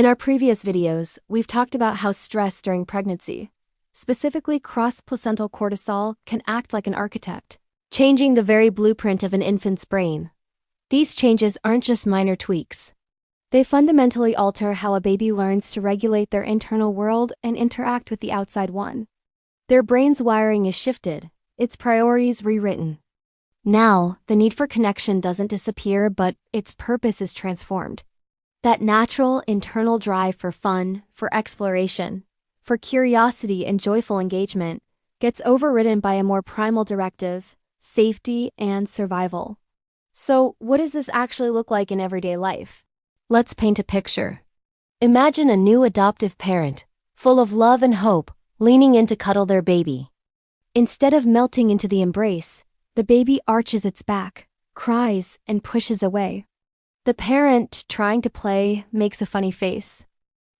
In our previous videos, we've talked about how stress during pregnancy, specifically cross-placental cortisol, can act like an architect, changing the very blueprint of an infant's brain. These changes aren't just minor tweaks. They fundamentally alter how a baby learns to regulate their internal world and interact with the outside one. Their brain's wiring is shifted, its priorities rewritten. Now, the need for connection doesn't disappear, but its purpose is transformed. That natural internal drive for fun, for exploration, for curiosity and joyful engagement gets overridden by a more primal directive: safety and survival. So, what does this actually look like in everyday life? Let's paint a picture. Imagine a new adoptive parent, full of love and hope, leaning in to cuddle their baby. Instead of melting into the embrace, the baby arches its back, cries, and pushes away. The parent, trying to play, makes a funny face.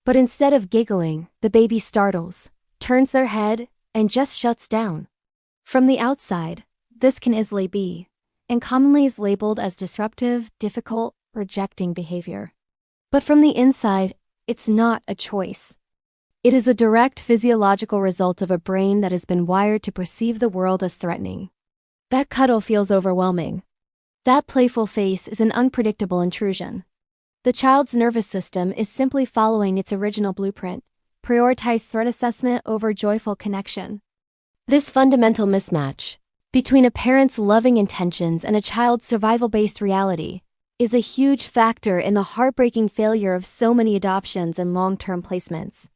But instead of giggling, the baby startles, turns their head, and just shuts down. From the outside, this can easily be, and commonly is labeled as disruptive, difficult, rejecting behavior. But from the inside, it's not a choice. It is a direct physiological result of a brain that has been wired to perceive the world as threatening. That cuddle feels overwhelming. That playful face is an unpredictable intrusion. The child's nervous system is simply following its original blueprint: prioritize threat assessment over joyful connection. This fundamental mismatch between a parent's loving intentions and a child's survival-based reality is a huge factor in the heartbreaking failure of so many adoptions and long-term placements.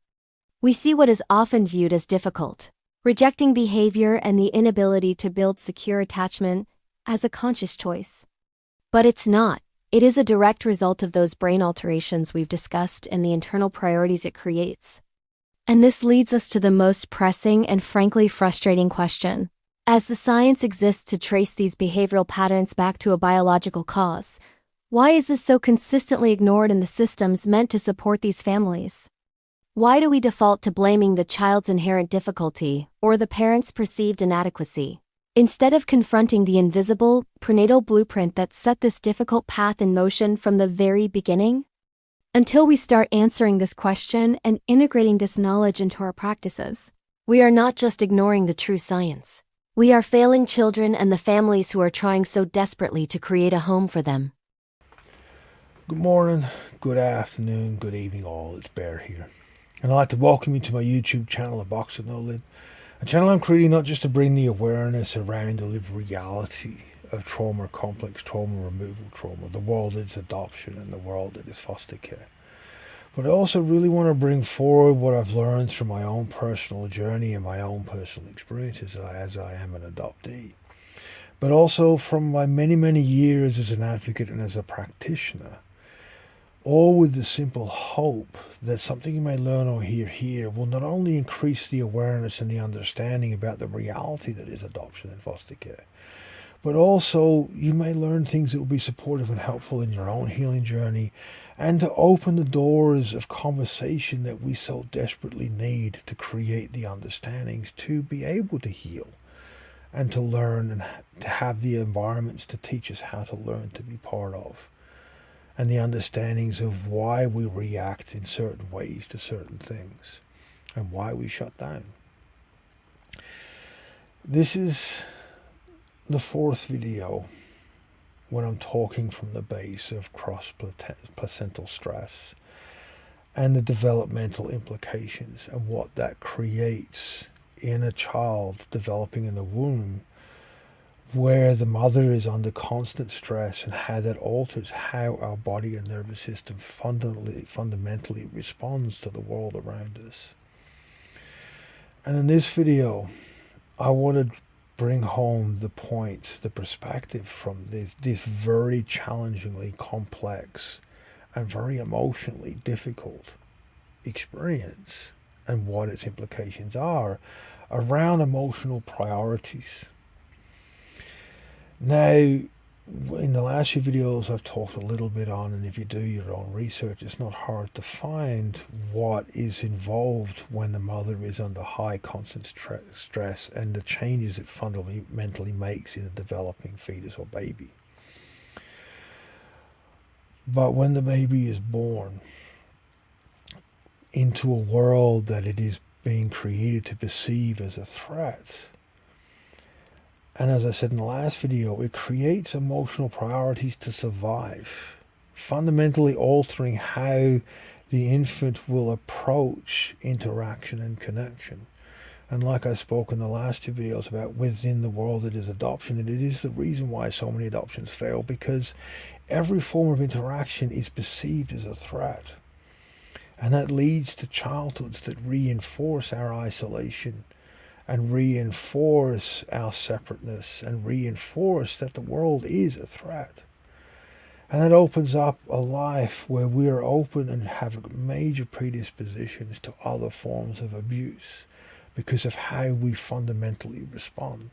We see what is often viewed as difficult, rejecting behavior and the inability to build secure attachment, as a conscious choice. But it's not. It is a direct result of those brain alterations we've discussed and the internal priorities it creates. And this leads us to the most pressing and frankly frustrating question. As the science exists to trace these behavioral patterns back to a biological cause, why is this so consistently ignored in the systems meant to support these families? Why do we default to blaming the child's inherent difficulty or the parent's perceived inadequacy, instead of confronting the invisible, prenatal blueprint that set this difficult path in motion from the very beginning? Until we start answering this question and integrating this knowledge into our practices, we are not just ignoring the true science. We are failing children and the families who are trying so desperately to create a home for them. Good morning, good afternoon, good evening all, it's Bear here. And I'd like to welcome you to my YouTube channel, A Box of No Lid. A channel I'm creating not just to bring the awareness around the lived reality of trauma, complex trauma, removal trauma, the world that is adoption and the world that is foster care. But I also really want to bring forward what I've learned through my own personal journey and my own personal experiences as I am an adoptee. But also from my many years as an advocate and as a practitioner. All with the simple hope that something you may learn or hear here will not only increase the awareness and the understanding about the reality that is adoption and foster care, but also you may learn things that will be supportive and helpful in your own healing journey, and to open the doors of conversation that we so desperately need to create the understandings to be able to heal and to learn and to have the environments to teach us how to learn to be part of. And the understandings of why we react in certain ways to certain things and why we shut down. This is the fourth video when I'm talking from the base of cross-placental stress and the developmental implications and what that creates in a child developing in the womb, where the mother is under constant stress, and how that alters how our body and nervous system fundamentally responds to the world around us. And in this video, I want to bring home the point, the perspective from this very challengingly complex and very emotionally difficult experience and what its implications are around emotional priorities. Now, in the last few videos I've talked a little bit on, and if you do your own research, it's not hard to find what is involved when the mother is under high constant stress and the changes it fundamentally makes in a developing fetus or baby. But when the baby is born, into a world that it is being created to perceive as a threat. And as I said in the last video, it creates emotional priorities to survive, fundamentally altering how the infant will approach interaction and connection. And like I spoke in the last two videos about within the world that is adoption, and it is the reason why so many adoptions fail, because every form of interaction is perceived as a threat. And that leads to childhoods that reinforce our isolation and reinforce our separateness and reinforce that the world is a threat. And that opens up a life where we are open and have major predispositions to other forms of abuse because of how we fundamentally respond.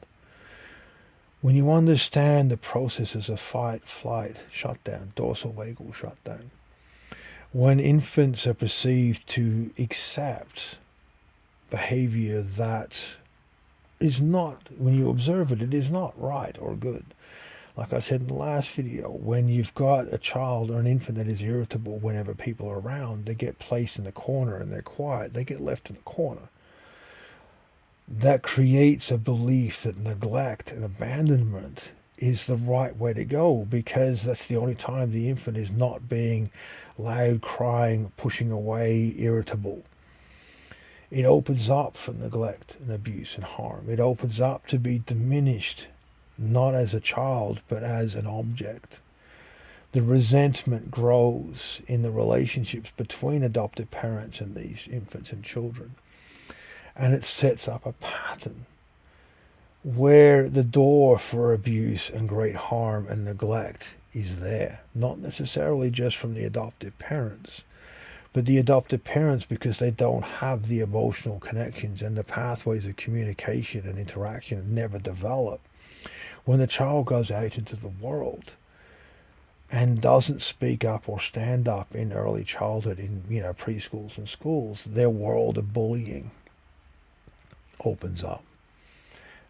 When you understand the processes of fight, flight, shutdown, dorsal vagal shutdown, when infants are perceived to accept behavior that is not, when you observe it, it is not right or good. Like I said in the last video, when you've got a child or an infant that is irritable whenever people are around, they get placed in the corner and they're quiet, they get left in the corner. That creates a belief that neglect and abandonment is the right way to go, because that's the only time the infant is not being loud, crying, pushing away, irritable. It opens up for neglect and abuse and harm. It opens up to be diminished, not as a child, but as an object. The resentment grows in the relationships between adoptive parents and these infants and children. And it sets up a pattern where the door for abuse and great harm and neglect is there. Not necessarily just from the adoptive parents, but the adoptive parents, because they don't have the emotional connections and the pathways of communication and interaction never develop. When the child goes out into the world and doesn't speak up or stand up in early childhood, in preschools and schools, their world of bullying opens up.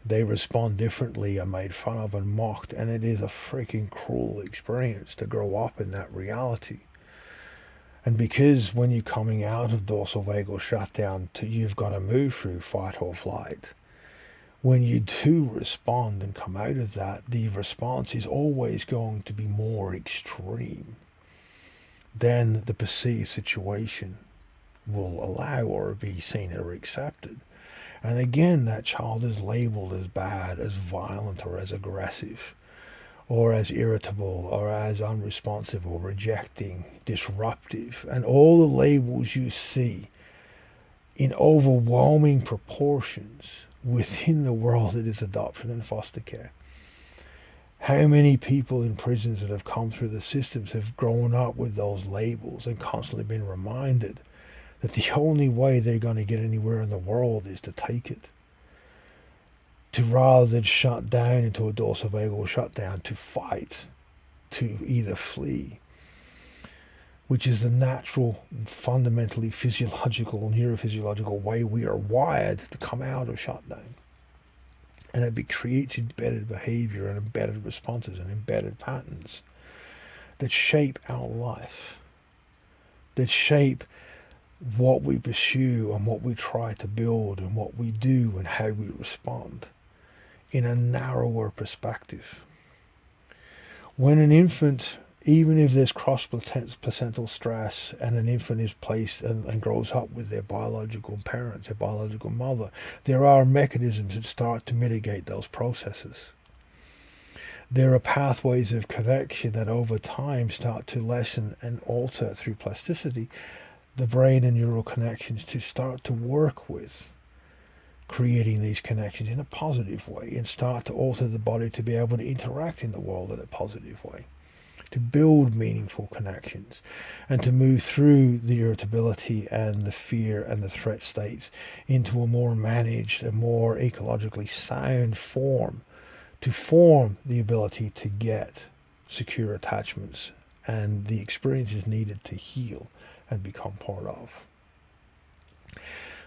They respond differently, are made fun of and mocked, and it is a freaking cruel experience to grow up in that reality. And because when you're coming out of dorsal vagal shutdown, you've got to move through fight or flight. When you do respond and come out of that, the response is always going to be more extreme than the perceived situation will allow or be seen or accepted. And again, that child is labeled as bad, as violent, or as aggressive, or as irritable, or as unresponsive, or rejecting, disruptive, and all the labels you see in overwhelming proportions within the world that is adoption and foster care. How many people in prisons that have come through the systems have grown up with those labels and constantly been reminded that the only way they're going to get anywhere in the world is to take it. To rather than shut down into a dorsal vagal shutdown, to fight, to either flee, which is the natural, fundamentally physiological, neurophysiological way we are wired to come out of shutdown. And it creates embedded behavior and embedded responses and embedded patterns that shape our life, that shape what we pursue and what we try to build and what we do and how we respond in a narrower perspective. When an infant, even if there's cross-placental stress and an infant is placed and grows up with their biological parents, their biological mother, there are mechanisms that start to mitigate those processes. There are pathways of connection that over time start to lessen and alter through plasticity the brain and neural connections to start to work with creating these connections in a positive way and start to alter the body to be able to interact in the world in a positive way, to build meaningful connections and to move through the irritability and the fear and the threat states into a more managed, a more ecologically sound form, to form the ability to get secure attachments and the experiences needed to heal and become part of.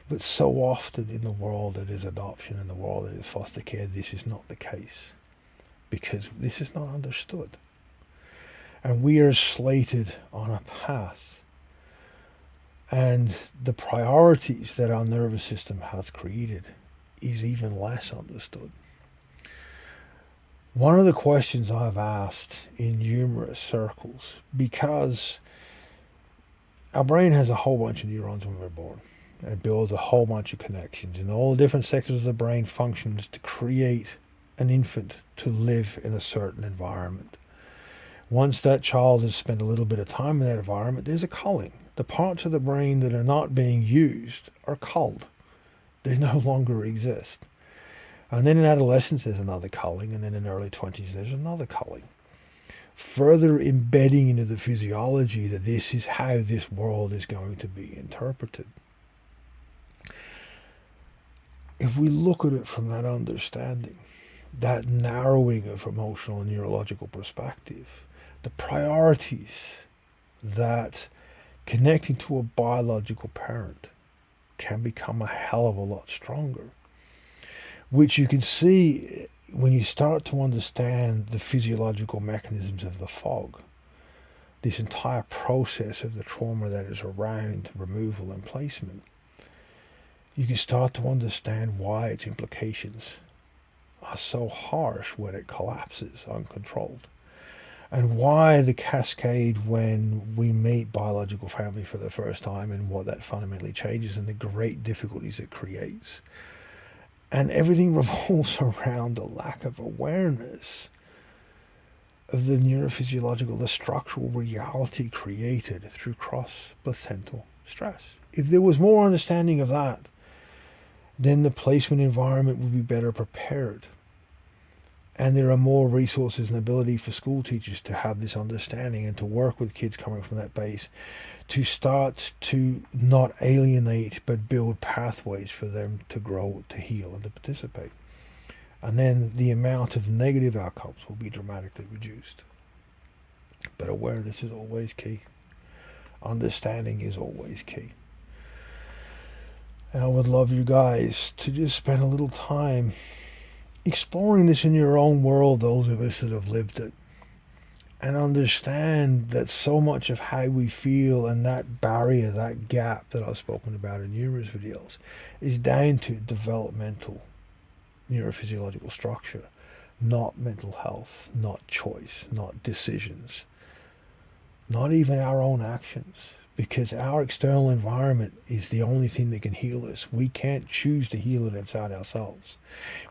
But so often in the world that is adoption, in the world that is foster care, this is not the case, because this is not understood. And we are slated on a path And the priorities that our nervous system has created is even less understood. One of the questions I've asked in numerous circles, because our brain has a whole bunch of neurons when we're born. It builds a whole bunch of connections, and all the different sectors of the brain functions to create an infant to live in a certain environment. Once that child has spent a little bit of time in that environment, there's a culling. The parts of the brain that are not being used are culled. They no longer exist. And then in adolescence, there's another culling, and then in early 20s, there's another culling. Further embedding into the physiology that this is how this world is going to be interpreted. If we look at it from that understanding, that narrowing of emotional and neurological perspective, the priorities that connecting to a biological parent can become a hell of a lot stronger, which you can see when you start to understand the physiological mechanisms of the fog, this entire process of the trauma that is around removal and placement. You can start to understand why its implications are so harsh when it collapses uncontrolled, and why the cascade when we meet biological family for the first time and what that fundamentally changes and the great difficulties it creates. And everything revolves around the lack of awareness of the neurophysiological, the structural reality created through cross-placental stress. If there was more understanding of that, then the placement environment would be better prepared. And there are more resources and ability for school teachers to have this understanding and to work with kids coming from that base, to start to not alienate but build pathways for them to grow, to heal, and to participate. And then the amount of negative outcomes will be dramatically reduced. But awareness is always key. Understanding is always key. And I would love you guys to just spend a little time exploring this in your own world, those of us that have lived it, and understand that so much of how we feel and that barrier, that gap that I've spoken about in numerous videos, is down to developmental neurophysiological structure, not mental health, not choice, not decisions, not even our own actions. Because our external environment is the only thing that can heal us. We can't choose to heal it inside ourselves.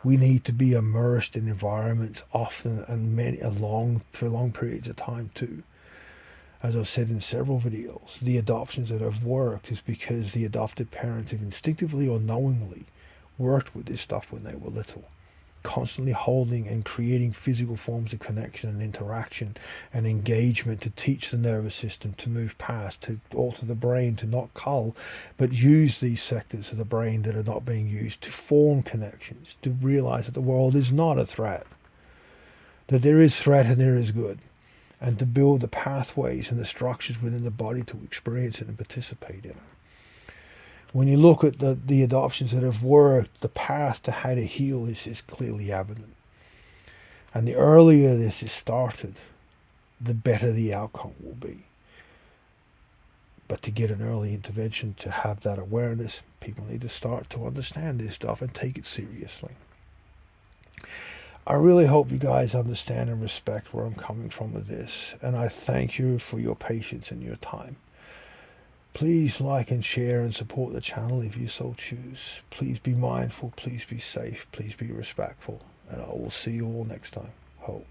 We need to be immersed in environments often and for long periods of time too. As I've said in several videos, the adoptions that have worked is because the adopted parents have instinctively or knowingly worked with this stuff when they were little. Constantly holding and creating physical forms of connection and interaction and engagement to teach the nervous system to move past, to alter the brain, to not cull, but use these sectors of the brain that are not being used to form connections, to realize that the world is not a threat, that there is threat and there is good, and to build the pathways and the structures within the body to experience it and participate in it. When you look at the adoptions that have worked, the path to how to heal is clearly evident. And the earlier this is started, the better the outcome will be. But to get an early intervention, to have that awareness, people need to start to understand this stuff and take it seriously. I really hope you guys understand and respect where I'm coming from with this. And I thank you for your patience and your time. Please like and share and support the channel if you so choose. Please be mindful, please be safe, please be respectful, and I will see you all next time. Hope.